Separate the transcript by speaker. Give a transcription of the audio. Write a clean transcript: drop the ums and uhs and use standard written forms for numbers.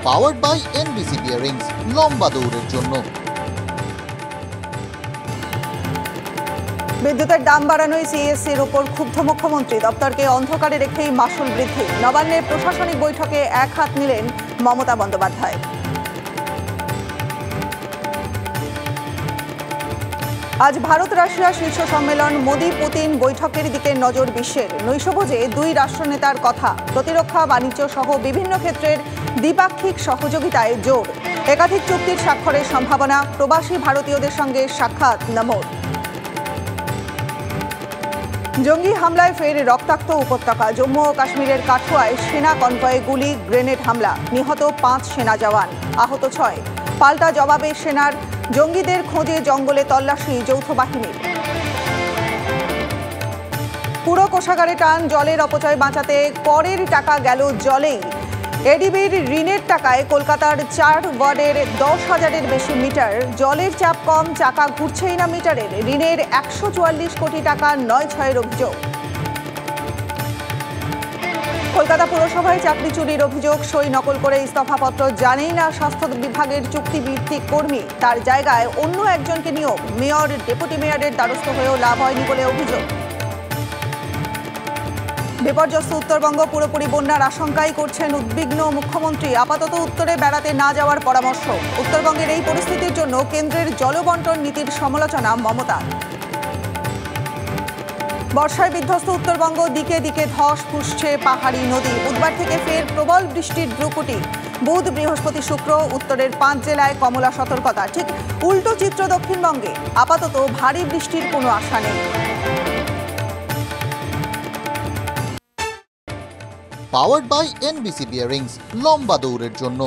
Speaker 1: Powered by NBC bearings, লম্বা দৌড়ের জন্য।
Speaker 2: বিদ্যুতের দাম বাড়ানোয় সিএসসির ওপর ক্ষুব্ধ মুখ্যমন্ত্রী। দপ্তরকে অন্ধকারে রেখেই মাসুল বৃদ্ধি। নবান্নের প্রশাসনিক বৈঠকে এক হাত নিলেন মমতা বন্দ্যোপাধ্যায়। আজ ভারত রাশিয়া শীর্ষ সম্মেলন, মোদি পুতিন বৈঠকের দিকে নজর বিশ্বের। নৈশভোজে দুই রাষ্ট্রনেতার কথা, প্রতিরক্ষা, বাণিজ্য সহ বিভিন্ন ক্ষেত্রের দ্বিপাক্ষিক সহযোগিতায় জোর। একাধিক চুক্তির স্বাক্ষরের সম্ভাবনা। প্রবাসী ভারতীয়দের সঙ্গে সাক্ষাৎ নমোর। জঙ্গি হামলায় ফের রক্তাক্ত উপত্যকা। জম্মু ও কাশ্মীরের কাঠুয়ায় সেনা কনভয়ে গুলি, গ্রেনেড হামলা, নিহত 5 সেনা জওয়ান, আহত 6। পাল্টা জবাবে সেনার। জঙ্গিদের খোঁজে জঙ্গলে তল্লাশি যৌথ বাহিনীর। পুরো কোষাগারে টান, জলের অপচয় বাঁচাতে করের টাকা গেল জলেই। এডিবির ঋণের টাকায় কলকাতার 4 ওয়ার্ডের 10,000-এর বেশি মিটার। জলের চাপ কম, চাকা ঘুরছেই না মিটারের। ঋণের 144 কোটি টাকা নয় ছয়ের অভিযোগ। কলকাতা পুরসভায় চাকরি চুরির অভিযোগ। সই নকল করে ইস্তফাপত্র। জানেই না স্বাস্থ্য বিভাগের চুক্তিভিত্তিক কর্মী, তার জায়গায় অন্য একজনকে নিয়োগ। মেয়র, ডেপুটি মেয়রের দ্বারস্থ হয়েও লাভ হয়নি বলে অভিযোগ। বিপর্যস্ত উত্তরবঙ্গ, পুরোপুরি বন্যার আশঙ্কাই করছেন উদ্বিগ্ন মুখ্যমন্ত্রী। আপাতত উত্তরে বেড়াতে না যাওয়ার পরামর্শ। উত্তরবঙ্গের এই পরিস্থিতির জন্য কেন্দ্রের জলবন্টন নীতির সমালোচনা মমতার। বর্ষায় বিধ্বস্ত উত্তরবঙ্গ, দিকে দিকে ধস, ফুসছে পাহাড়ি নদী। বুধবার থেকে ফের প্রবল বৃষ্টির ভ্রুকুটি। বুধ, বৃহস্পতি, শুক্র উত্তরের 5 জেলায় কমলা সতর্কতা। ঠিক উল্টো চিত্র দক্ষিণবঙ্গে। আপাতত ভারী বৃষ্টির কোনো আশা নেই।
Speaker 1: পাওয়ার্ড বাই এনবিসি বিয়ারিংস, লম্বা দৌড়ের জন্য।